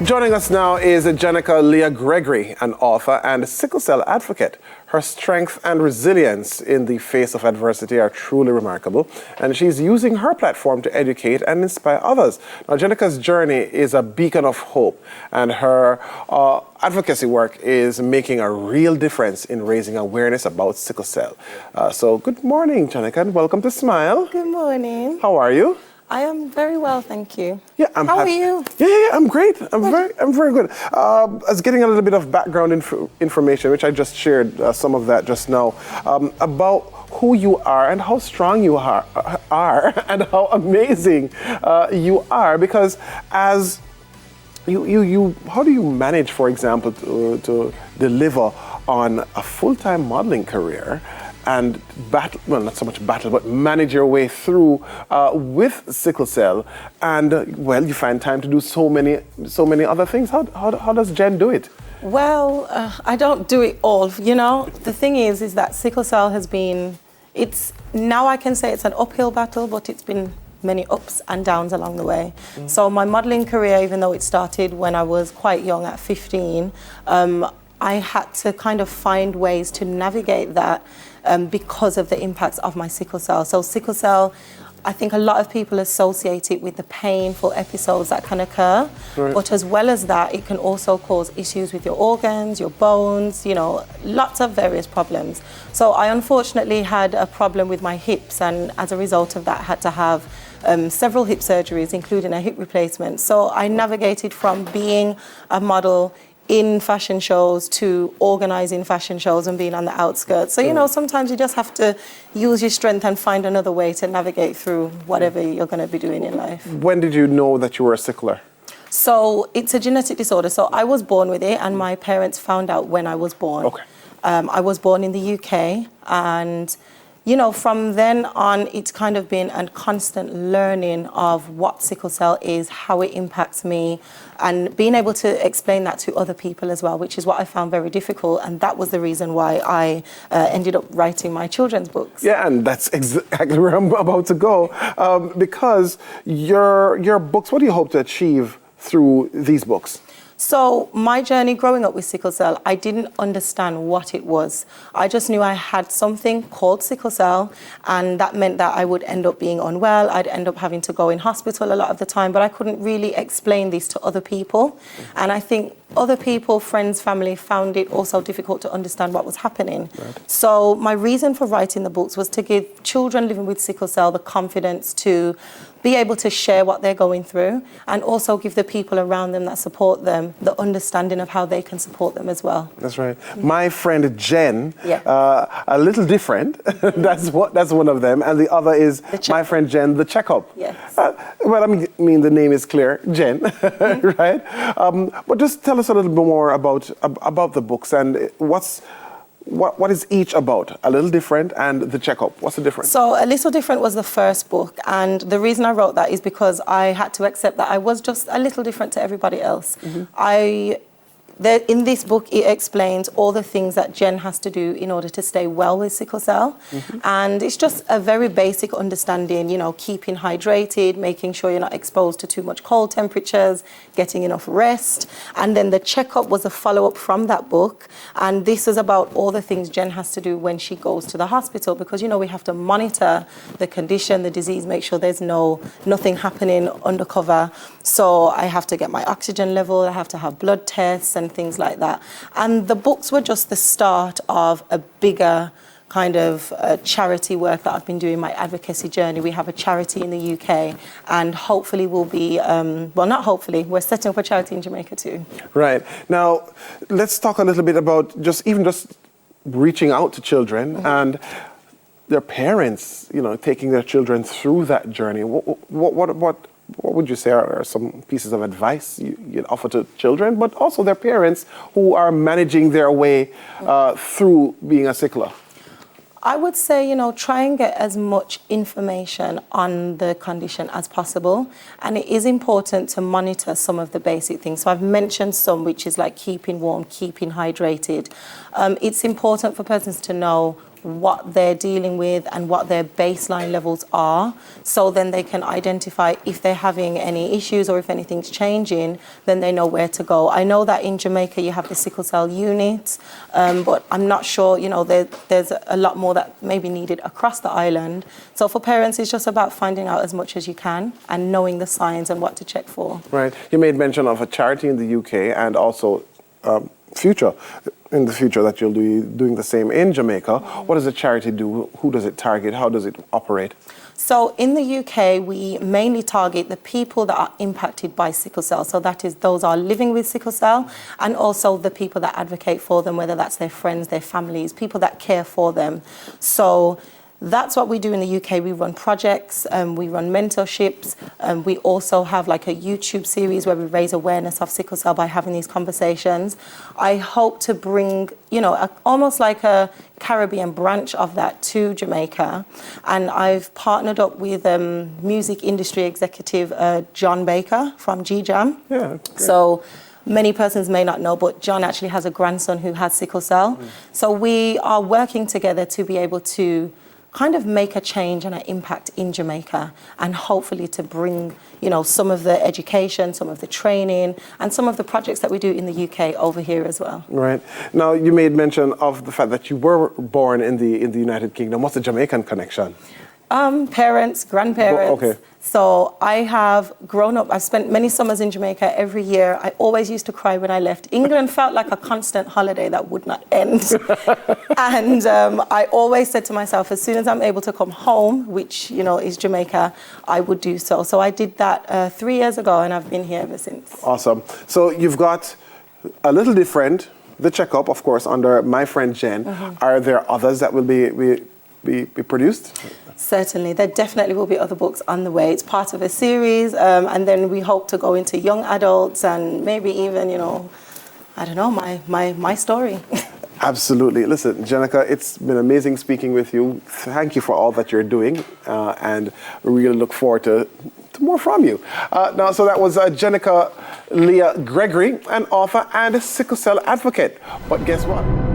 Joining us now is Jamaica Leah Gregory, an author and sickle cell advocate. Her strength and resilience in the face of adversity are truly remarkable, and she's using her platform to educate and inspire others. Now, Jenica's journey is a beacon of hope, and her advocacy work is making a real difference in raising awareness about sickle cell. So good morning, Jenica, and welcome to Smile. Good morning. How are you? I am very well, thank you. Yeah, How are you? Yeah, I'm great. I'm very good. I was getting a little bit of background information, which I just shared some of that just now, about who you are and how strong you are and how amazing you are. Because as you how do you manage, for example, to deliver on a full-time modeling career and battle, well, not so much battle, but manage your way through with sickle cell, and well, you find time to do so many other things. How does Jen do it? Well, I don't do it all. You know, the thing is that sickle cell has been, now I can say it's an uphill battle, but it's been many ups and downs along the way. Mm-hmm. So my modeling career, even though it started when I was quite young at 15, I had to kind of find ways to navigate that because of the impacts of my sickle cell. So sickle cell, I think a lot of people associate it with the painful episodes that can occur, right. But as well as that, it can also cause issues with your organs, your bones, you know, lots of various problems. So I unfortunately had a problem with my hips, and as a result of that, had to have several hip surgeries, including a hip replacement. So I navigated from being a model in fashion shows to organizing fashion shows and being on the outskirts. So, you know, sometimes you just have to use your strength and find another way to navigate through whatever you're going to be doing in life. When did you know that you were a sickler? So it's a genetic disorder. So I was born with it, and my parents found out when I was born. Okay. I was born in the UK, and you know, from then on, it's kind of been a constant learning of what sickle cell is, how it impacts me, and being able to explain that to other people as well, which is what I found very difficult. And that was the reason why I ended up writing my children's books. Yeah, and that's exactly where I'm about to go. Because your books, what do you hope to achieve through these books? So my journey growing up with sickle cell, I didn't understand what it was. I just knew I had something called sickle cell, and that meant that I would end up being unwell. I'd end up having to go in hospital a lot of the time, but I couldn't really explain this to other people. And I think other people, friends, family, found it also difficult to understand what was happening. Right. So my reason for writing the books was to give children living with sickle cell the confidence to be able to share what they're going through, and also give the people around them that support them the understanding of how they can support them as well. That's right. My friend Jen, yeah. A little different. That's one of them, and the other is my friend Jen, the checkup. Yes. Well, I mean, the name is clear, Jen, right? But just tell us a little bit more about the books and what is each about? A little different and the checkup. What's the difference? So A Little Different was the first book, and the reason I wrote that is because I had to accept that I was just a little different to everybody else. Mm-hmm. In this book, it explains all the things that Jen has to do in order to stay well with sickle cell. Mm-hmm. And it's just a very basic understanding, you know, keeping hydrated, making sure you're not exposed to too much cold temperatures, getting enough rest. And then the checkup was a follow-up from that book. And this is about all the things Jen has to do when she goes to the hospital, because, you know, we have to monitor the condition, the disease, make sure there's nothing happening undercover. So I have to get my oxygen level, I have to have blood tests and things like that. And the books were just the start of a bigger kind of charity work that I've been doing, my advocacy journey. We have a charity in the UK, and hopefully we'll be, well, not hopefully, we're setting up a charity in Jamaica too. Right. Now, let's talk a little bit about just reaching out to children. Mm-hmm. And their parents, you know, taking their children through that journey. What would you say are some pieces of advice you'd offer to children, but also their parents who are managing their way through being a sickler? I would say, you know, try and get as much information on the condition as possible. And it is important to monitor some of the basic things. So I've mentioned some, which is like keeping warm, keeping hydrated. It's important for persons to know what they're dealing with and what their baseline levels are, so then they can identify if they're having any issues or if anything's changing, then they know where to go. I know that in Jamaica you have the sickle cell unit, but I'm not sure, there's a lot more that may be needed across the island. So for parents, it's just about finding out as much as you can and knowing the signs and what to check for. Right. You made mention of a charity in the UK and also in the future that you'll be doing the same in Jamaica. What does the charity do? Who does it target? How does it operate? So in the UK, we mainly target the people that are impacted by sickle cell. So that is those are living with sickle cell, and also the people that advocate for them, whether that's their friends, their families, people that care for them. So that's what we do in the UK. We run projects, we run mentorships. We also have like a YouTube series where we raise awareness of sickle cell by having these conversations. I hope to bring, almost like a Caribbean branch of that to Jamaica. And I've partnered up with music industry executive John Baker from G-Jam. Yeah. So many persons may not know, but John actually has a grandson who has sickle cell. So we are working together to be able to kind of make a change and an impact in Jamaica, and hopefully to bring, some of the education, some of the training, and some of the projects that we do in the UK over here as well. Right. Now, you made mention of the fact that you were born in the United Kingdom. What's the Jamaican connection? Parents, grandparents. Okay. So I have grown up, I've spent many summers in Jamaica every year. I always used to cry when I left. England felt like a constant holiday that would not end. And I always said to myself, as soon as I'm able to come home, which, is Jamaica, I would do so. So I did that 3 years ago, and I've been here ever since. Awesome. So you've got A Little Different, The Checkup, of course, under My Friend Jen. Are there others that will be produced? Certainly, there definitely will be other books on the way. It's part of a series, and then we hope to go into young adults and maybe even, my story. Absolutely. Listen, Jenica, it's been amazing speaking with you. Thank you for all that you're doing, and we really look forward to more from you. So that was Jenica Leah Gregory, an author and a sickle cell advocate. But guess what?